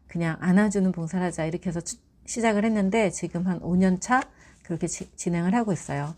그냥 안아주는 봉사를 하자 이렇게 해서 시작을 했는데 지금 한 5년 차 그렇게 진행을 하고 있어요.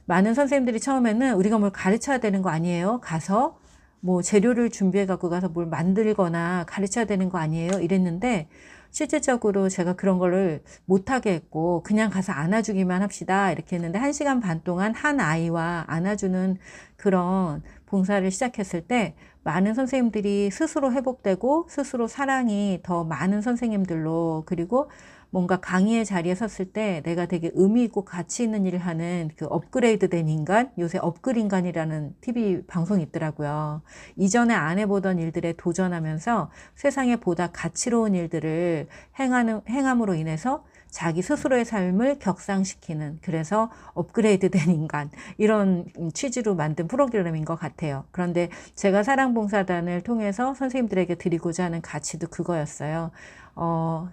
많은 선생님들이 처음에는 우리가 뭘 가르쳐야 되는 거 아니에요? 가서 뭐 재료를 준비해 갖고 가서 뭘 만들거나 가르쳐야 되는 거 아니에요? 이랬는데 실질적으로 제가 그런 거를 못하게 했고 그냥 가서 안아주기만 합시다 이렇게 했는데 1시간 반 동안 한 아이와 안아주는 그런 봉사를 시작했을 때 많은 선생님들이 스스로 회복되고 스스로 사랑이 더 많은 선생님들로 그리고 뭔가 강의의 자리에 섰을 때 내가 되게 의미 있고 가치 있는 일을 하는 그 업그레이드 된 인간, 요새 업글인간이라는 TV 방송이 있더라고요. 이전에 안 해보던 일들에 도전하면서 세상에 보다 가치로운 일들을 행함으로 인해서 자기 스스로의 삶을 격상시키는, 그래서 업그레이드 된 인간, 이런 취지로 만든 프로그램인 것 같아요. 그런데 제가 사랑봉사단을 통해서 선생님들에게 드리고자 하는 가치도 그거였어요.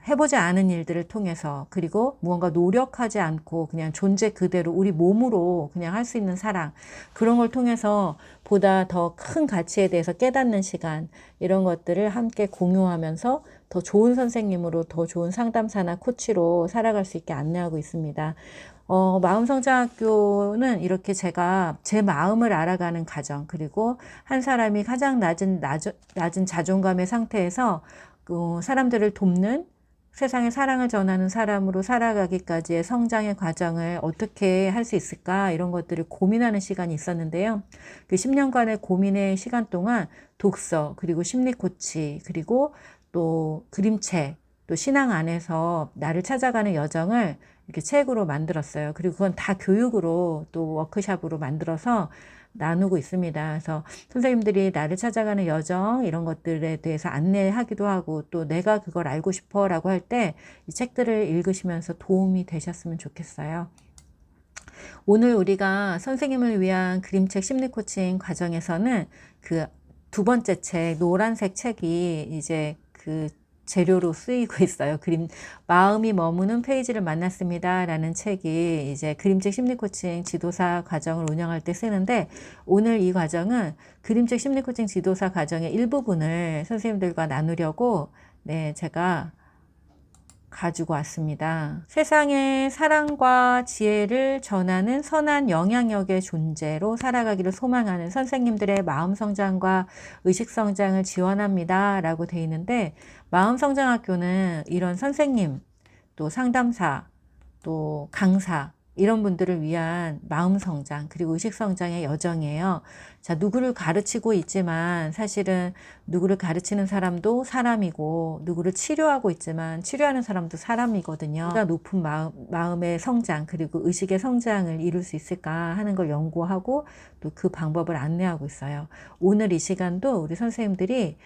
해보지 않은 일들을 통해서, 그리고 무언가 노력하지 않고 그냥 존재 그대로 우리 몸으로 그냥 할 수 있는 사랑, 그런 걸 통해서 보다 더 큰 가치에 대해서 깨닫는 시간, 이런 것들을 함께 공유하면서 더 좋은 선생님으로, 더 좋은 상담사나 코치로 살아갈 수 있게 안내하고 있습니다. 마음성장학교는 이렇게 제가 제 마음을 알아가는 과정, 그리고 한 사람이 가장 낮은 자존감의 상태에서 사람들을 돕는, 세상에 사랑을 전하는 사람으로 살아가기까지의 성장의 과정을 어떻게 할 수 있을까, 이런 것들을 고민하는 시간이 있었는데요. 그 10년간의 고민의 시간 동안 독서, 그리고 심리 코치, 그리고 또 그림책, 또 신앙 안에서 나를 찾아가는 여정을 이렇게 책으로 만들었어요. 그리고 그건 다 교육으로 또 워크샵으로 만들어서 나누고 있습니다. 그래서 선생님들이 나를 찾아가는 여정, 이런 것들에 대해서 안내하기도 하고, 또 내가 그걸 알고 싶어 라고 할 때 이 책들을 읽으시면서 도움이 되셨으면 좋겠어요. 오늘 우리가 선생님을 위한 그림책 심리 코칭 과정에서는 그 두 번째 책, 노란색 책이 이제 그 재료로 쓰이고 있어요. 마음이 머무는 페이지를 만났습니다 라는 책이 이제 그림책 심리 코칭 지도사 과정을 운영할 때 쓰는데, 오늘 이 과정은 그림책 심리 코칭 지도사 과정의 일부분을 선생님들과 나누려고 제가 가지고 왔습니다. 세상에 사랑과 지혜를 전하는 선한 영향력의 존재로 살아가기를 소망하는 선생님들의 마음성장과 의식성장을 지원합니다 라고 되어 있는데, 마음성장학교는 이런 선생님, 또 상담사, 또 강사, 이런 분들을 위한 마음성장, 그리고 의식성장의 여정이에요. 자, 누구를 가르치고 있지만 사실은 누구를 가르치는 사람도 사람이고, 누구를 치료하고 있지만 치료하는 사람도 사람이거든요. 보다 높은 마음의 성장, 그리고 의식의 성장을 이룰 수 있을까 하는 걸 연구하고 또 그 방법을 안내하고 있어요. 오늘 이 시간도 우리 선생님들이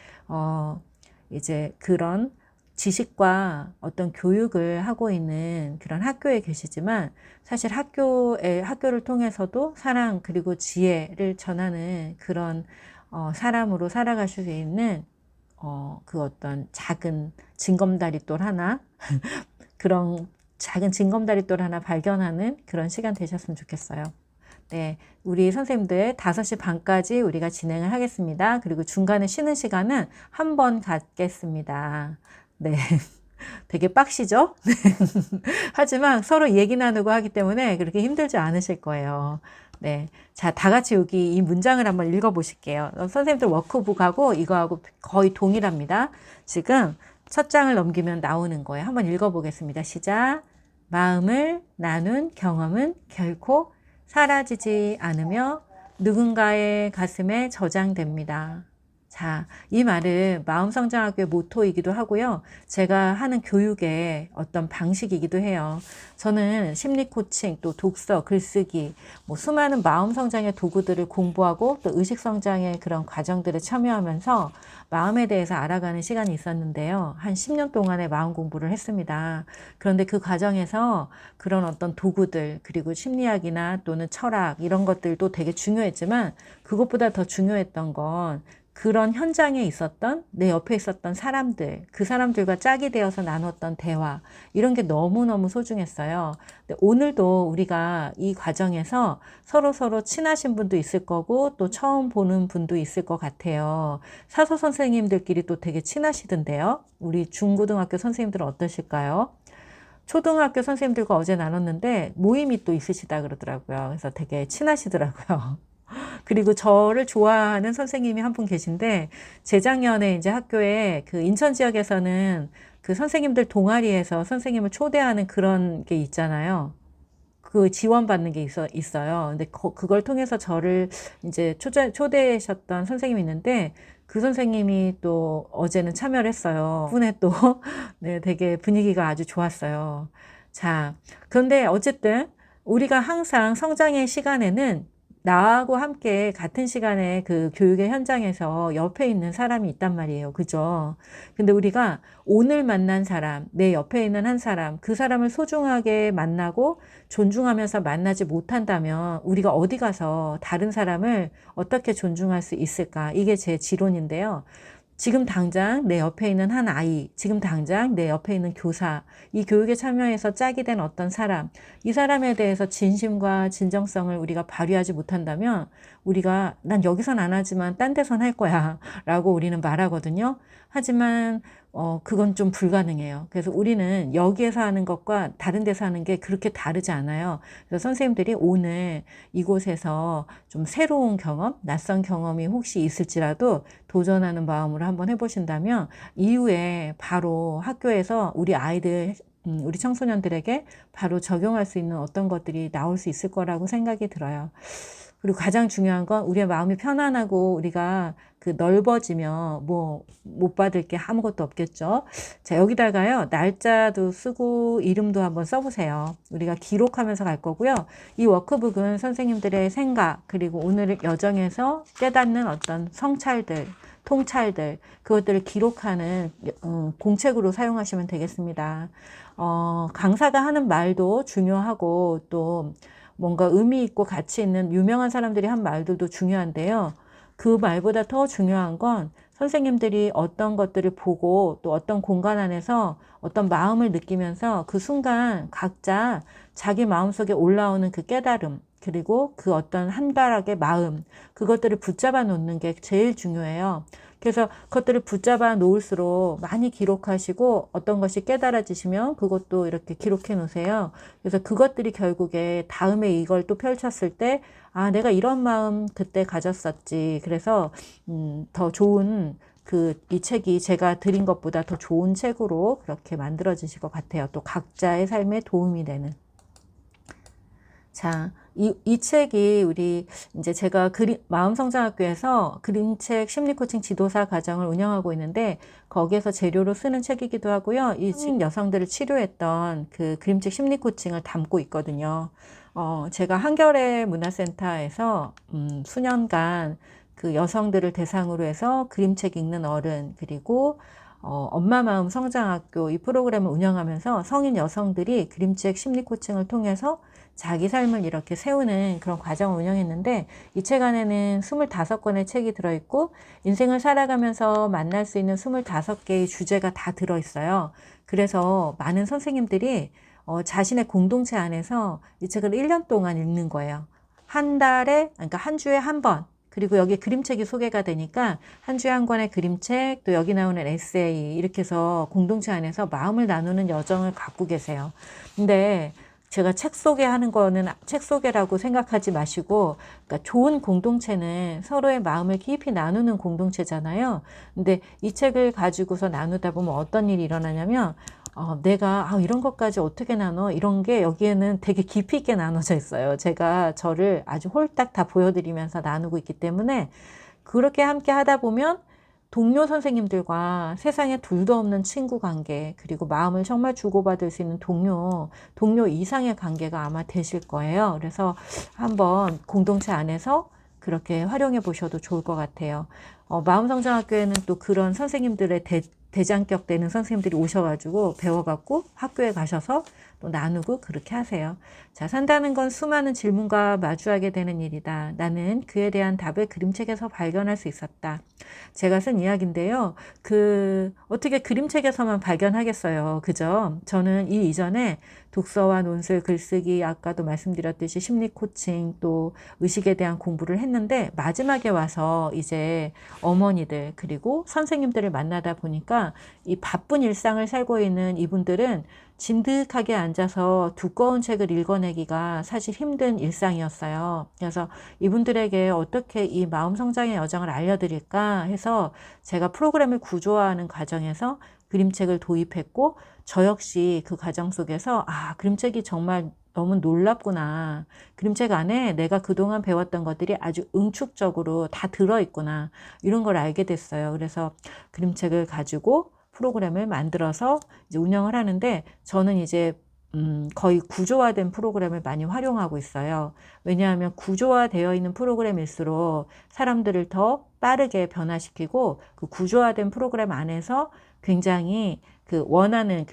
이제 그런 지식과 어떤 교육을 하고 있는 그런 학교에 계시지만, 사실 학교를 통해서도 사랑 그리고 지혜를 전하는 그런 사람으로 살아가실 수 있는 그 어떤 작은 징검다리돌 하나 그런 작은 징검다리돌 하나 발견하는 그런 시간 되셨으면 좋겠어요. 네, 우리 선생님들 5시 반까지 우리가 진행을 하겠습니다. 그리고 중간에 쉬는 시간은 한 번 갖겠습니다. 네. 되게 빡시죠? 하지만 서로 얘기 나누고 하기 때문에 그렇게 힘들지 않으실 거예요. 네. 자, 다 같이 여기 이 문장을 한번 읽어 보실게요. 선생님들 워크북하고 이거하고 거의 동일합니다. 지금 첫 장을 넘기면 나오는 거예요. 한번 읽어 보겠습니다. 시작. 마음을 나눈 경험은 결코 사라지지 않으며 누군가의 가슴에 저장됩니다. 자, 이 말은 마음성장학교의 모토이기도 하고요. 제가 하는 교육의 어떤 방식이기도 해요. 저는 심리 코칭, 또 독서, 글쓰기, 수많은 마음성장의 도구들을 공부하고 또 의식성장의 그런 과정들에 참여하면서 마음에 대해서 알아가는 시간이 있었는데요. 한 10년 동안의 마음 공부를 했습니다. 그런데 그 과정에서 그런 어떤 도구들, 그리고 심리학이나 또는 철학, 이런 것들도 되게 중요했지만, 그것보다 더 중요했던 건 그런 현장에 있었던 내 옆에 있었던 사람들, 그 사람들과 짝이 되어서 나눴던 대화, 이런 게 너무너무 소중했어요. 근데 오늘도 우리가 이 과정에서 서로 친하신 분도 있을 거고 또 처음 보는 분도 있을 것 같아요. 사서 선생님들끼리 또 되게 친하시던데요. 우리 중고등학교 선생님들은 어떠실까요? 초등학교 선생님들과 어제 나눴는데 모임이 또 있으시다 그러더라고요. 그래서 되게 친하시더라고요. 그리고 저를 좋아하는 선생님이 한 분 계신데, 재작년에 이제 학교에 그 인천 지역에서는 그 선생님들 동아리에서 선생님을 초대하는 그런 게 있잖아요. 그 지원받는 게 있어요. 근데 그걸 통해서 저를 이제 초대하셨던 선생님이 있는데, 그 선생님이 또 어제는 참여를 했어요. 그분의 또, 네, 되게 분위기가 아주 좋았어요. 자, 그런데 어쨌든 우리가 항상 성장의 시간에는 나하고 함께 같은 시간에 그 교육의 현장에서 옆에 있는 사람이 있단 말이에요. 그죠? 근데 우리가 오늘 만난 사람, 내 옆에 있는 한 사람, 그 사람을 소중하게 만나고 존중하면서 만나지 못한다면 우리가 어디 가서 다른 사람을 어떻게 존중할 수 있을까? 이게 제 지론인데요. 지금 당장 내 옆에 있는 한 아이, 지금 당장 내 옆에 있는 교사, 이 교육에 참여해서 짝이 된 어떤 사람, 이 사람에 대해서 진심과 진정성을 우리가 발휘하지 못한다면 우리가 난 여기선 안 하지만 딴 데선 할 거야 라고 우리는 말하거든요. 하지만 그건 좀 불가능해요. 그래서 우리는 여기에서 하는 것과 다른 데서 하는 게 그렇게 다르지 않아요. 그래서 선생님들이 오늘 이곳에서 좀 새로운 경험, 낯선 경험이 혹시 있을지라도 도전하는 마음으로 한번 해보신다면 이후에 바로 학교에서 우리 아이들, 우리 청소년들에게 바로 적용할 수 있는 어떤 것들이 나올 수 있을 거라고 생각이 들어요. 그리고 가장 중요한 건 우리의 마음이 편안하고 우리가 그 넓어지면 뭐 못 받을 게 아무것도 없겠죠. 자, 여기다가요, 날짜도 쓰고 이름도 한번 써보세요. 우리가 기록하면서 갈 거고요. 이 워크북은 선생님들의 생각, 그리고 오늘 여정에서 깨닫는 어떤 성찰들, 통찰들, 그것들을 기록하는 공책으로 사용하시면 되겠습니다. 강사가 하는 말도 중요하고 또 뭔가 의미 있고 가치 있는 유명한 사람들이 한 말들도 중요한데요. 그 말보다 더 중요한 건 선생님들이 어떤 것들을 보고 또 어떤 공간 안에서 어떤 마음을 느끼면서 그 순간 각자 자기 마음속에 올라오는 그 깨달음, 그리고 그 어떤 한 가락의 마음, 그것들을 붙잡아 놓는 게 제일 중요해요. 그래서 그것들을 붙잡아 놓을수록 많이 기록하시고 어떤 것이 깨달아지시면 그것도 이렇게 기록해 놓으세요. 그래서 그것들이 결국에 다음에 이걸 또 펼쳤을 때, 아, 내가 이런 마음 그때 가졌었지. 그래서 더 좋은 이 책이 제가 드린 것보다 더 좋은 책으로 그렇게 만들어지실 것 같아요. 또 각자의 삶에 도움이 되는. 자, 이 책이 우리 이제 제가 마음성장학교에서 그림책 심리코칭 지도사 과정을 운영하고 있는데 거기에서 재료로 쓰는 책이기도 하고요. 이 여성들을 치료했던 그 그림책 심리코칭을 담고 있거든요. 제가 한겨레 문화센터에서 수년간 그 여성들을 대상으로 해서 그림책 읽는 어른, 그리고 엄마 마음 성장학교 이 프로그램을 운영하면서 성인 여성들이 그림책 심리 코칭을 통해서 자기 삶을 이렇게 세우는 그런 과정을 운영했는데, 이 책 안에는 25권의 책이 들어있고 인생을 살아가면서 만날 수 있는 25개의 주제가 다 들어있어요. 그래서 많은 선생님들이 자신의 공동체 안에서 이 책을 1년 동안 읽는 거예요. 한 달에, 그러니까 한 주에 한 번, 그리고 여기 그림책이 소개가 되니까 한 주에 한 권의 그림책, 또 여기 나오는 에세이, 이렇게 해서 공동체 안에서 마음을 나누는 여정을 갖고 계세요. 근데 제가 책 소개하는 거는 책 소개라고 생각하지 마시고, 그러니까 좋은 공동체는 서로의 마음을 깊이 나누는 공동체잖아요. 근데 이 책을 가지고서 나누다 보면 어떤 일이 일어나냐면, 내가 이런 것까지 어떻게 나눠? 이런 게 여기에는 되게 깊이 있게 나눠져 있어요. 제가 저를 아주 홀딱 다 보여드리면서 나누고 있기 때문에 그렇게 함께 하다 보면 동료 선생님들과 세상에 둘도 없는 친구 관계, 그리고 마음을 정말 주고받을 수 있는 동료 이상의 관계가 아마 되실 거예요. 그래서 한번 공동체 안에서 그렇게 활용해 보셔도 좋을 것 같아요. 마음성장학교에는 또 그런 선생님들의 대장격 되는 선생님들이 오셔가지고 배워갖고 학교에 가셔서 또 나누고 그렇게 하세요. 자, 산다는 건 수많은 질문과 마주하게 되는 일이다. 나는 그에 대한 답을 그림책에서 발견할 수 있었다. 제가 쓴 이야기인데요. 어떻게 그림책에서만 발견하겠어요. 그죠? 저는 이 이전에 독서와 논술, 글쓰기, 아까도 말씀드렸듯이 심리 코칭, 또 의식에 대한 공부를 했는데 마지막에 와서 이제 어머니들 그리고 선생님들을 만나다 보니까 이 바쁜 일상을 살고 있는 이분들은 진득하게 앉아서 두꺼운 책을 읽어내기가 사실 힘든 일상이었어요. 그래서 이분들에게 어떻게 이 마음 성장의 여정을 알려드릴까 해서 제가 프로그램을 구조화하는 과정에서 그림책을 도입했고, 저 역시 그 과정 속에서 그림책이 정말 너무 놀랍구나. 그림책 안에 내가 그동안 배웠던 것들이 아주 응축적으로 다 들어있구나. 이런 걸 알게 됐어요. 그래서 그림책을 가지고 프로그램을 만들어서 이제 운영을 하는데, 저는 이제 거의 구조화된 프로그램을 많이 활용하고 있어요. 왜냐하면 구조화되어 있는 프로그램일수록 사람들을 더 빠르게 변화시키고, 그 구조화된 프로그램 안에서 굉장히 그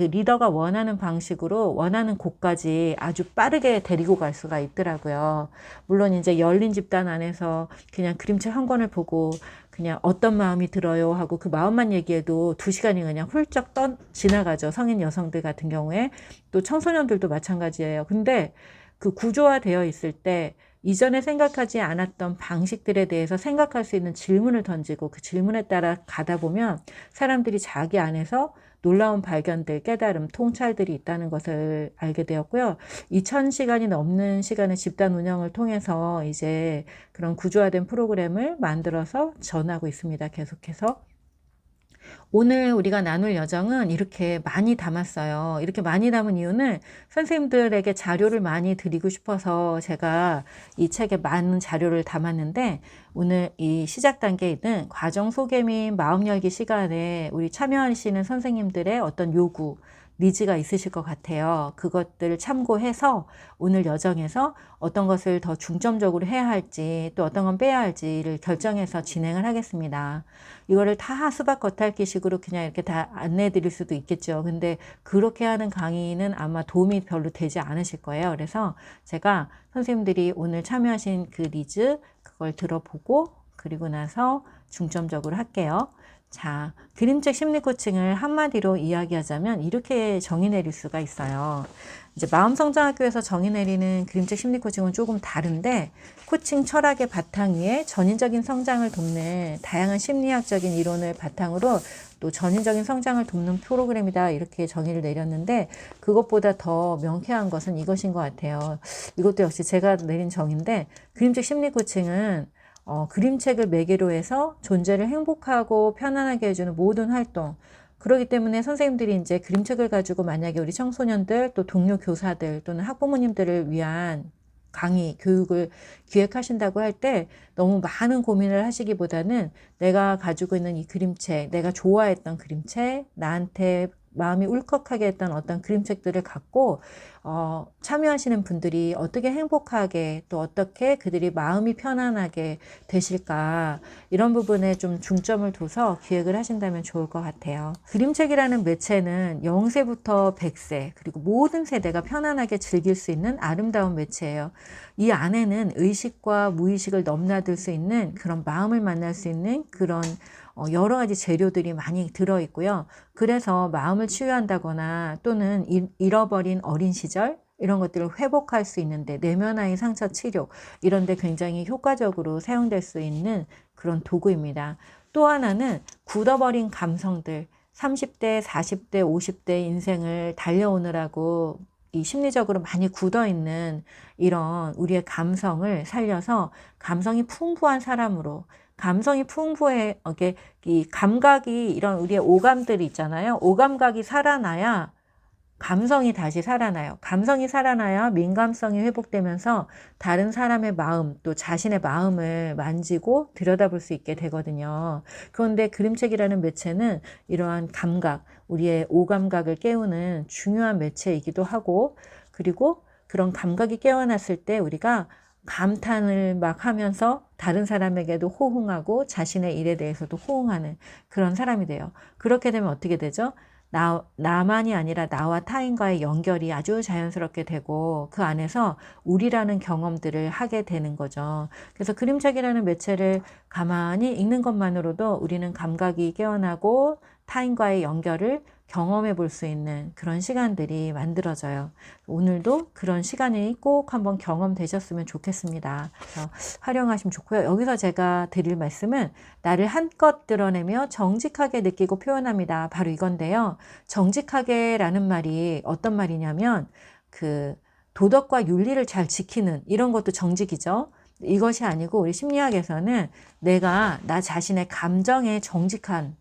리더가 원하는 방식으로 원하는 곳까지 아주 빠르게 데리고 갈 수가 있더라고요. 물론 이제 열린 집단 안에서 그냥 그림책 한 권을 보고 그냥 어떤 마음이 들어요 하고 그 마음만 얘기해도 2시간이 그냥 훌쩍 지나가죠. 성인 여성들 같은 경우에. 또 청소년들도 마찬가지예요. 근데 그 구조화되어 있을 때 이전에 생각하지 않았던 방식들에 대해서 생각할 수 있는 질문을 던지고 그 질문에 따라 가다 보면 사람들이 자기 안에서 놀라운 발견들, 깨달음, 통찰들이 있다는 것을 알게 되었고요. 2000시간이 넘는 시간의 집단 운영을 통해서 이제 그런 구조화된 프로그램을 만들어서 전하고 있습니다. 계속해서. 오늘 우리가 나눌 여정은 이렇게 많이 담았어요. 이렇게 많이 담은 이유는 선생님들에게 자료를 많이 드리고 싶어서 제가 이 책에 많은 자료를 담았는데, 오늘 이 시작 단계에 있는 과정 소개 및 마음 열기 시간에 우리 참여하시는 선생님들의 어떤 요구, 니즈가 있으실 것 같아요. 그것들을 참고해서 오늘 여정에서 어떤 것을 더 중점적으로 해야 할지, 또 어떤 건 빼야 할지를 결정해서 진행을 하겠습니다. 이거를 다 수박 겉핥기식으로 그냥 이렇게 다 안내해 드릴 수도 있겠죠. 근데 그렇게 하는 강의는 아마 도움이 별로 되지 않으실 거예요. 그래서 제가 선생님들이 오늘 참여하신 그 니즈, 그걸 들어보고 그리고 나서 중점적으로 할게요. 자, 그림책 심리 코칭을 한마디로 이야기하자면 이렇게 정의 내릴 수가 있어요. 이제 마음성장학교에서 정의 내리는 그림책 심리 코칭은 조금 다른데, 코칭 철학의 바탕 위에 전인적인 성장을 돕는 다양한 심리학적인 이론을 바탕으로 또 전인적인 성장을 돕는 프로그램이다, 이렇게 정의를 내렸는데, 그것보다 더 명쾌한 것은 이것인 것 같아요. 이것도 역시 제가 내린 정의인데, 그림책 심리 코칭은 그림책을 매개로 해서 존재를 행복하고 편안하게 해주는 모든 활동. 그렇기 때문에 선생님들이 이제 그림책을 가지고 만약에 우리 청소년들, 또 동료 교사들 또는 학부모님들을 위한 강의, 교육을 기획하신다고 할 때 너무 많은 고민을 하시기보다는 내가 가지고 있는 이 그림책, 내가 좋아했던 그림책, 나한테 마음이 울컥하게 했던 어떤 그림책들을 갖고 참여하시는 분들이 어떻게 행복하게, 또 어떻게 그들이 마음이 편안하게 되실까, 이런 부분에 좀 중점을 둬서 기획을 하신다면 좋을 것 같아요. 그림책이라는 매체는 0세부터 100세 그리고 모든 세대가 편안하게 즐길 수 있는 아름다운 매체예요. 이 안에는 의식과 무의식을 넘나들 수 있는 그런 마음을 만날 수 있는 그런 여러 가지 재료들이 많이 들어있고요. 그래서 마음을 치유한다거나 또는 잃어버린 어린 시절, 이런 것들을 회복할 수 있는데, 내면화의 상처 치료, 이런 데 굉장히 효과적으로 사용될 수 있는 그런 도구입니다. 또 하나는 굳어버린 감성들, 30대, 40대, 50대 인생을 달려오느라고 이 심리적으로 많이 굳어있는 이런 우리의 감성을 살려서 감성이 풍부한 사람으로, 감성이 풍부해, 이 감각이, 이런 우리의 오감들이 있잖아요. 오감각이 살아나야 감성이 다시 살아나요. 감성이 살아나야 민감성이 회복되면서 다른 사람의 마음, 또 자신의 마음을 만지고 들여다볼 수 있게 되거든요. 그런데 그림책이라는 매체는 이러한 감각, 우리의 오감각을 깨우는 중요한 매체이기도 하고, 그리고 그런 감각이 깨어났을 때 우리가 감탄을 막 하면서 다른 사람에게도 호응하고 자신의 일에 대해서도 호응하는 그런 사람이 돼요. 그렇게 되면 어떻게 되죠? 나만이 아니라 나와 타인과의 연결이 아주 자연스럽게 되고 그 안에서 우리라는 경험들을 하게 되는 거죠. 그래서 그림책이라는 매체를 가만히 읽는 것만으로도 우리는 감각이 깨어나고 타인과의 연결을 경험해 볼 수 있는 그런 시간들이 만들어져요. 오늘도 그런 시간이 꼭 한번 경험되셨으면 좋겠습니다. 그래서 활용하시면 좋고요. 여기서 제가 드릴 말씀은 나를 한껏 드러내며 정직하게 느끼고 표현합니다. 바로 이건데요. 정직하게라는 말이 어떤 말이냐면 그 도덕과 윤리를 잘 지키는 이런 것도 정직이죠. 이것이 아니고 우리 심리학에서는 내가 나 자신의 감정에 정직한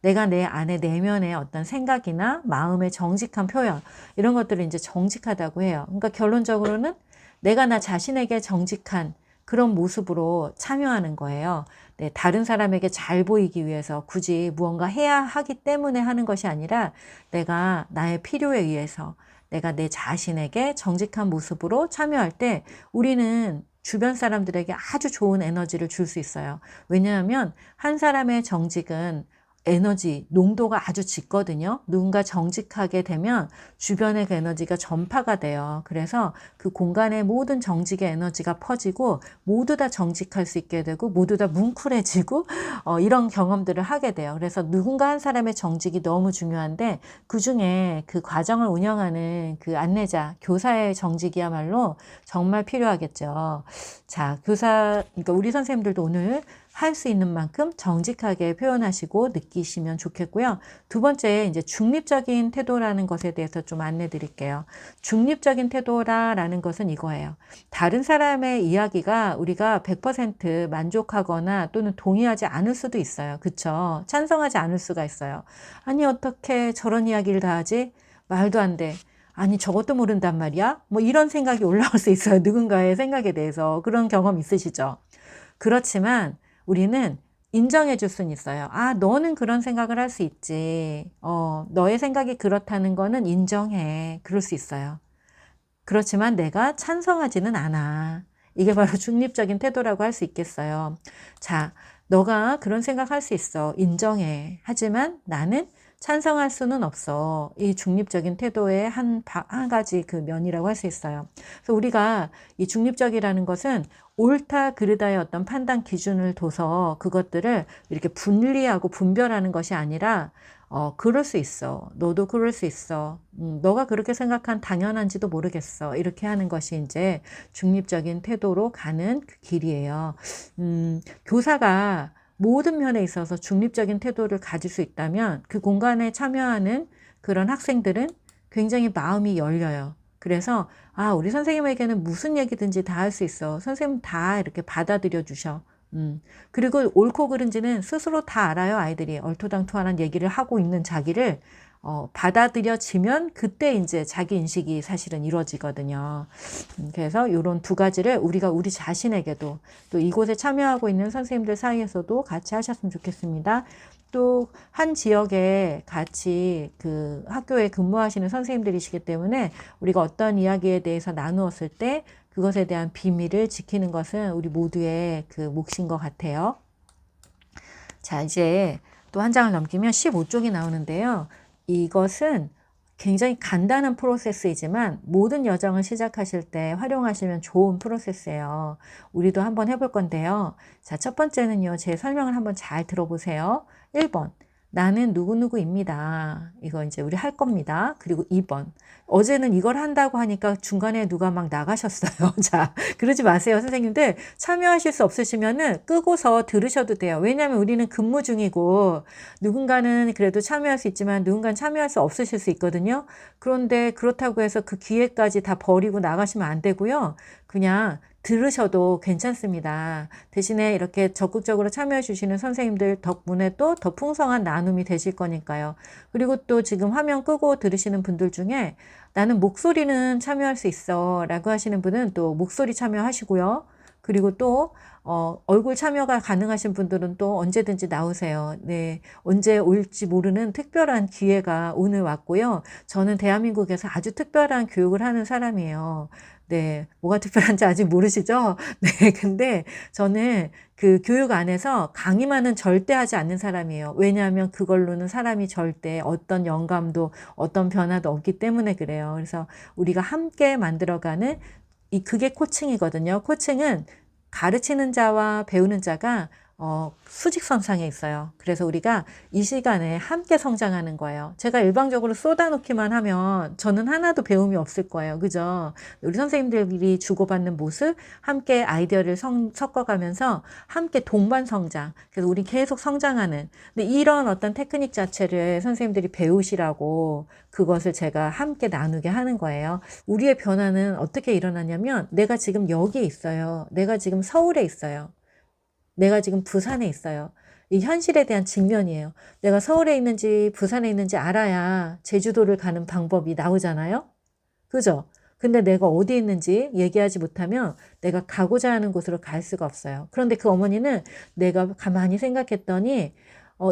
내가 내 안에 내면의 어떤 생각이나 마음의 정직한 표현 이런 것들을 이제 정직하다고 해요. 그러니까 결론적으로는 내가 나 자신에게 정직한 그런 모습으로 참여하는 거예요. 네, 다른 사람에게 잘 보이기 위해서 굳이 무언가 해야 하기 때문에 하는 것이 아니라 내가 나의 필요에 의해서 내가 내 자신에게 정직한 모습으로 참여할 때 우리는 주변 사람들에게 아주 좋은 에너지를 줄 수 있어요. 왜냐하면 한 사람의 정직은 에너지 농도가 아주 짙거든요. 누군가 정직하게 되면 주변의 그 에너지가 전파가 돼요. 그래서 그 공간의 모든 정직의 에너지가 퍼지고 모두 다 정직할 수 있게 되고 모두 다 뭉클해지고 이런 경험들을 하게 돼요. 그래서 누군가 한 사람의 정직이 너무 중요한데 그중에 그 과정을 운영하는 그 안내자, 교사의 정직이야말로 정말 필요하겠죠. 자, 그러니까 우리 선생님들도 오늘 할 수 있는 만큼 정직하게 표현하시고 느끼시면 좋겠고요. 두 번째, 이제 중립적인 태도라는 것에 대해서 좀 안내 드릴게요. 중립적인 태도라는 것은 이거예요. 다른 사람의 이야기가 우리가 100% 만족하거나 또는 동의하지 않을 수도 있어요. 그쵸? 찬성하지 않을 수가 있어요. 아니, 어떻게 저런 이야기를 다 하지? 말도 안 돼. 아니, 저것도 모른단 말이야? 뭐 이런 생각이 올라올 수 있어요. 누군가의 생각에 대해서. 그런 경험 있으시죠? 그렇지만 우리는 인정해 줄 수는 있어요. 아, 너는 그런 생각을 할 수 있지. 너의 생각이 그렇다는 거는 인정해. 그럴 수 있어요. 그렇지만 내가 찬성하지는 않아. 이게 바로 중립적인 태도라고 할 수 있겠어요. 자, 너가 그런 생각할 수 있어. 인정해. 하지만 나는 찬성할 수는 없어. 이 중립적인 태도의 한 가지 그 면이라고 할 수 있어요. 그래서 우리가 이 중립적이라는 것은 옳다 그르다의 어떤 판단 기준을 둬서 그것들을 이렇게 분리하고 분별하는 것이 아니라 그럴 수 있어. 너도 그럴 수 있어. 너가 그렇게 생각한 당연한지도 모르겠어. 이렇게 하는 것이 이제 중립적인 태도로 가는 그 길이에요. 교사가 모든 면에 있어서 중립적인 태도를 가질 수 있다면 그 공간에 참여하는 그런 학생들은 굉장히 마음이 열려요. 그래서 우리 선생님에게는 무슨 얘기든지 다 할 수 있어. 선생님 다 이렇게 받아들여 주셔. 그리고 옳고 그른지는 스스로 다 알아요. 아이들이 얼토당토하는 얘기를 하고 있는 자기를 받아들여지면 그때 이제 자기 인식이 사실은 이루어지거든요. 그래서 이런 두 가지를 우리가 우리 자신에게도 또 이곳에 참여하고 있는 선생님들 사이에서도 같이 하셨으면 좋겠습니다. 또 한 지역에 같이 그 학교에 근무하시는 선생님들이시기 때문에 우리가 어떤 이야기에 대해서 나누었을 때 그것에 대한 비밀을 지키는 것은 우리 모두의 그 몫인 것 같아요. 자, 이제 또 한 장을 넘기면 15쪽이 나오는데요. 이것은 굉장히 간단한 프로세스이지만 모든 여정을 시작하실 때 활용하시면 좋은 프로세스예요. 우리도 한번 해볼 건데요. 자, 첫 번째는요. 제 설명을 한번 잘 들어보세요. 1번. 나는 누구누구입니다. 이거 이제 우리 할 겁니다. 그리고 2번. 어제는 이걸 한다고 하니까 중간에 누가 막 나가셨어요. 자, 그러지 마세요. 선생님들 참여하실 수 없으시면은 끄고서 들으셔도 돼요. 왜냐하면 우리는 근무 중이고 누군가는 그래도 참여할 수 있지만 누군가는 참여할 수 없으실 수 있거든요. 그런데 그렇다고 해서 그 기회까지 다 버리고 나가시면 안 되고요. 그냥 들으셔도 괜찮습니다. 대신에 이렇게 적극적으로 참여해 주시는 선생님들 덕분에 또 더 풍성한 나눔이 되실 거니까요. 그리고 또 지금 화면 끄고 들으시는 분들 중에 나는 목소리는 참여할 수 있어 라고 하시는 분은 또 목소리 참여하시고요. 그리고 또 얼굴 참여가 가능하신 분들은 또 언제든지 나오세요. 네, 언제 올지 모르는 특별한 기회가 오늘 왔고요. 저는 대한민국에서 아주 특별한 교육을 하는 사람이에요. 네, 뭐가 특별한지 아직 모르시죠? 네, 근데 저는 그 교육 안에서 강의만은 절대 하지 않는 사람이에요. 왜냐하면 그걸로는 사람이 절대 어떤 영감도 어떤 변화도 없기 때문에 그래요. 그래서 우리가 함께 만들어가는 그게 코칭이거든요. 코칭은 가르치는 자와 배우는 자가 수직선상에 있어요. 그래서 우리가 이 시간에 함께 성장하는 거예요. 제가 일방적으로 쏟아놓기만 하면 저는 하나도 배움이 없을 거예요. 그죠? 우리 선생님들이 주고받는 모습, 함께 아이디어를 섞어가면서 함께 동반 성장. 그래서 우리 계속 성장하는. 근데 이런 어떤 테크닉 자체를 선생님들이 배우시라고 그것을 제가 함께 나누게 하는 거예요. 우리의 변화는 어떻게 일어나냐면 내가 지금 여기 있어요. 내가 지금 서울에 있어요. 내가 지금 부산에 있어요. 이 현실에 대한 직면이에요. 내가 서울에 있는지 부산에 있는지 알아야 제주도를 가는 방법이 나오잖아요. 그죠? 근데 내가 어디 있는지 얘기하지 못하면 내가 가고자 하는 곳으로 갈 수가 없어요. 그런데 그 어머니는 내가 가만히 생각했더니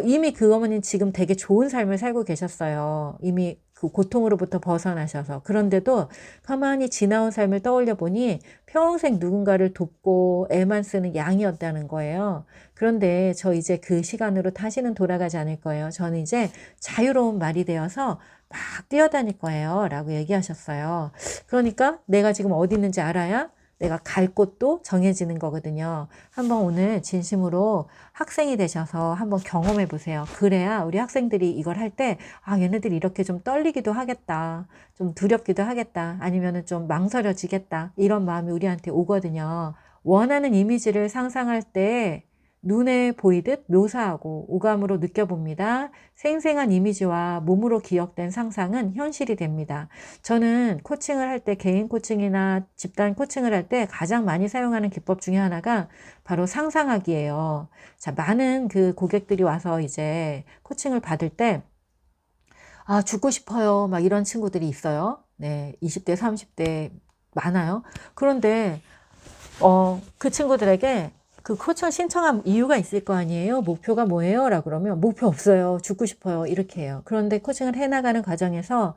이미 그 어머니는 지금 되게 좋은 삶을 살고 계셨어요. 이미 그 고통으로부터 벗어나셔서. 그런데도 가만히 지나온 삶을 떠올려 보니 평생 누군가를 돕고 애만 쓰는 양이었다는 거예요. 그런데 저 이제 그 시간으로 다시는 돌아가지 않을 거예요. 저는 이제 자유로운 말이 되어서 막 뛰어다닐 거예요. 라고 얘기하셨어요. 그러니까 내가 지금 어디 있는지 알아야 내가 갈 곳도 정해지는 거거든요. 한번 오늘 진심으로 학생이 되셔서 한번 경험해 보세요. 그래야 우리 학생들이 이걸 할 때, 얘네들이 이렇게 좀 떨리기도 하겠다. 좀 두렵기도 하겠다. 아니면은 좀 망설여지겠다. 이런 마음이 우리한테 오거든요. 원하는 이미지를 상상할 때 눈에 보이듯 묘사하고 오감으로 느껴봅니다. 생생한 이미지와 몸으로 기억된 상상은 현실이 됩니다. 저는 코칭을 할 때, 개인 코칭이나 집단 코칭을 할 때 가장 많이 사용하는 기법 중에 하나가 바로 상상하기예요. 자, 많은 그 고객들이 와서 이제 코칭을 받을 때 죽고 싶어요. 막 이런 친구들이 있어요. 네, 20대, 30대 많아요. 그런데 그 친구들에게 그 코칭 신청한 이유가 있을 거 아니에요? 목표가 뭐예요? 라고 그러면 목표 없어요. 죽고 싶어요. 이렇게 해요. 그런데 코칭을 해나가는 과정에서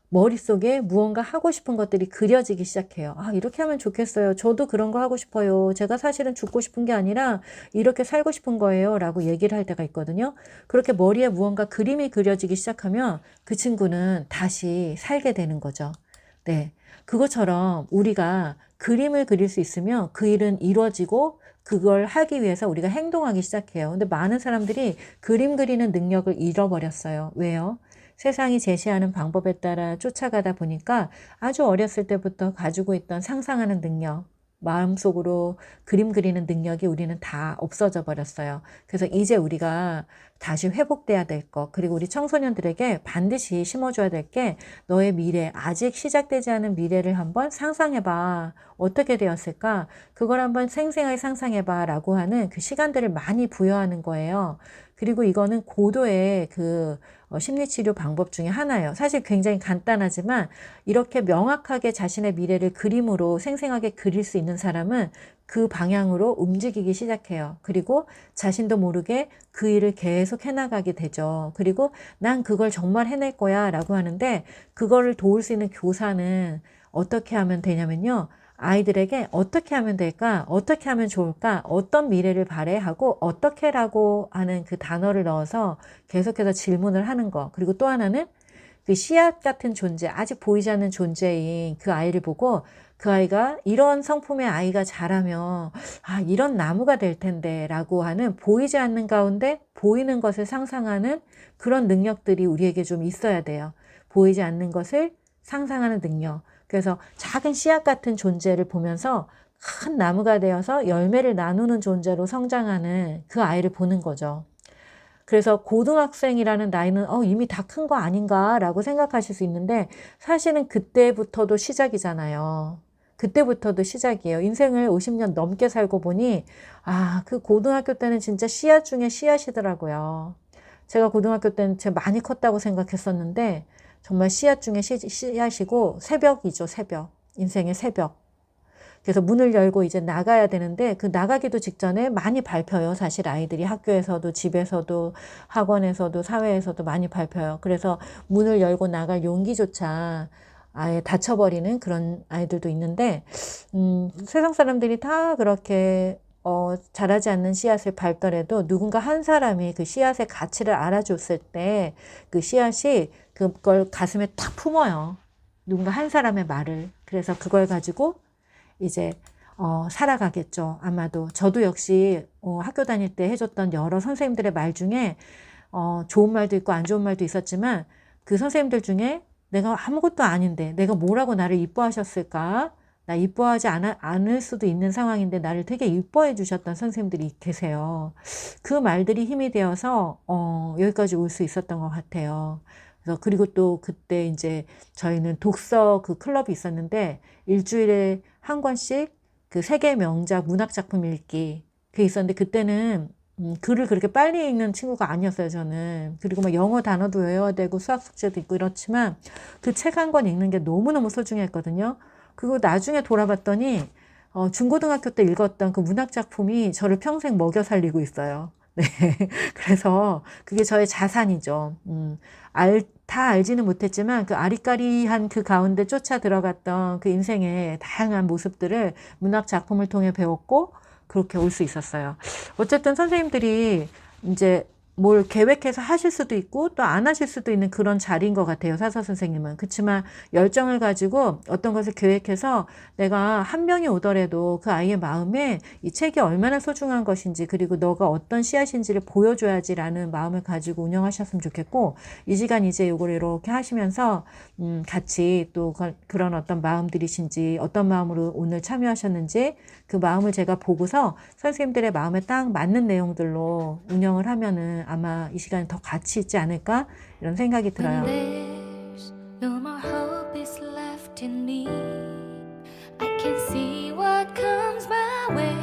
머릿속에 무언가 하고 싶은 것들이 그려지기 시작해요. 이렇게 하면 좋겠어요. 저도 그런 거 하고 싶어요. 제가 사실은 죽고 싶은 게 아니라 이렇게 살고 싶은 거예요. 라고 얘기를 할 때가 있거든요. 그렇게 머리에 무언가 그림이 그려지기 시작하면 그 친구는 다시 살게 되는 거죠. 네. 그것처럼 우리가 그림을 그릴 수 있으면 그 일은 이루어지고 그걸 하기 위해서 우리가 행동하기 시작해요. 근데 많은 사람들이 그림 그리는 능력을 잃어버렸어요. 왜요? 세상이 제시하는 방법에 따라 쫓아가다 보니까 아주 어렸을 때부터 가지고 있던 상상하는 능력, 마음속으로 그림 그리는 능력이 우리는 다 없어져 버렸어요. 그래서 이제 우리가 다시 회복돼야 될 것, 그리고 우리 청소년들에게 반드시 심어줘야 될 게 너의 미래, 아직 시작되지 않은 미래를 한번 상상해봐. 어떻게 되었을까? 그걸 한번 생생하게 상상해봐 라고 하는 그 시간들을 많이 부여하는 거예요. 그리고 이거는 고도의 그 심리치료 방법 중에 하나예요. 사실 굉장히 간단하지만 이렇게 명확하게 자신의 미래를 그림으로 생생하게 그릴 수 있는 사람은 그 방향으로 움직이기 시작해요. 그리고 자신도 모르게 그 일을 계속 해나가게 되죠. 그리고 난 그걸 정말 해낼 거야 라고 하는데 그거를 도울 수 있는 교사는 어떻게 하면 되냐면요. 아이들에게 어떻게 하면 될까? 어떻게 하면 좋을까? 어떤 미래를 바래? 하고 어떻게라고 하는 그 단어를 넣어서 계속해서 질문을 하는 거. 그리고 또 하나는 그 씨앗 같은 존재, 아직 보이지 않는 존재인 그 아이를 보고 그 아이가 이런 성품의 아이가 자라면 이런 나무가 될 텐데 라고 하는 보이지 않는 가운데 보이는 것을 상상하는 그런 능력들이 우리에게 좀 있어야 돼요. 보이지 않는 것을 상상하는 능력. 그래서 작은 씨앗 같은 존재를 보면서 큰 나무가 되어서 열매를 나누는 존재로 성장하는 그 아이를 보는 거죠. 그래서 고등학생이라는 나이는 이미 다 큰 거 아닌가 라고 생각하실 수 있는데 사실은 그때부터도 시작이잖아요. 그때부터도 시작이에요. 인생을 50년 넘게 살고 보니 그 고등학교 때는 진짜 씨앗 중에 씨앗이더라고요. 제가 고등학교 때는 제가 많이 컸다고 생각했었는데 정말 씨앗 중에 씨앗이고 새벽이죠. 새벽. 인생의 새벽. 그래서 문을 열고 이제 나가야 되는데 그 나가기도 직전에 많이 밟혀요. 사실 아이들이 학교에서도 집에서도 학원에서도 사회에서도 많이 밟혀요. 그래서 문을 열고 나갈 용기조차 아예 닫혀버리는 그런 아이들도 있는데 세상 사람들이 다 그렇게 자라지 않는 씨앗을 밟더라도 누군가 한 사람이 그 씨앗의 가치를 알아줬을 때 그 씨앗이 그걸 가슴에 탁 품어요. 누군가 한 사람의 말을. 그래서 그걸 가지고 이제 살아가겠죠. 아마도 저도 역시 학교 다닐 때 해줬던 여러 선생님들의 말 중에 좋은 말도 있고 안 좋은 말도 있었지만 그 선생님들 중에 내가 아무것도 아닌데 내가 뭐라고 나를 이뻐하셨을까? 나 이뻐하지 않을 수도 있는 상황인데 나를 되게 이뻐해 주셨던 선생님들이 계세요. 그 말들이 힘이 되어서 여기까지 올 수 있었던 것 같아요. 그래서 그리고 또 그때 이제 저희는 독서 그 클럽이 있었는데 일주일에 한 권씩 그 세계 명작 문학 작품 읽기 그게 있었는데 그때는 글을 그렇게 빨리 읽는 친구가 아니었어요, 저는. 그리고 막 영어 단어도 외워야 되고 수학 숙제도 있고 이렇지만 그 책 한 권 읽는 게 너무너무 소중했거든요. 그리고 나중에 돌아봤더니 중고등학교 때 읽었던 그 문학 작품이 저를 평생 먹여 살리고 있어요. 네. 그래서 그게 저의 자산이죠. 다 알지는 못했지만 그 아리까리한 그 가운데 쫓아 들어갔던 그 인생의 다양한 모습들을 문학 작품을 통해 배웠고 그렇게 올 수 있었어요. 어쨌든 선생님들이 이제 뭘 계획해서 하실 수도 있고 또 안 하실 수도 있는 그런 자리인 것 같아요. 사서 선생님은. 그렇지만 열정을 가지고 어떤 것을 계획해서 내가 한 명이 오더라도 그 아이의 마음에 이 책이 얼마나 소중한 것인지 그리고 너가 어떤 씨앗인지를 보여줘야지라는 마음을 가지고 운영하셨으면 좋겠고 이 시간 이제 요걸 이렇게 하시면서 같이 또 그런 어떤 마음들이신지 어떤 마음으로 오늘 참여하셨는지 그 마음을 제가 보고서 선생님들의 마음에 딱 맞는 내용들로 운영을 하면은 아마 이 시간에 더 가치 있지 않을까 이런 생각이 들어요. There's no more hope is left in me. I can see what comes my way,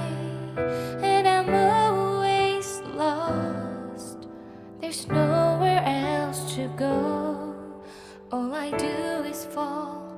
and I'm always lost. There's nowhere else to go. All I do is fall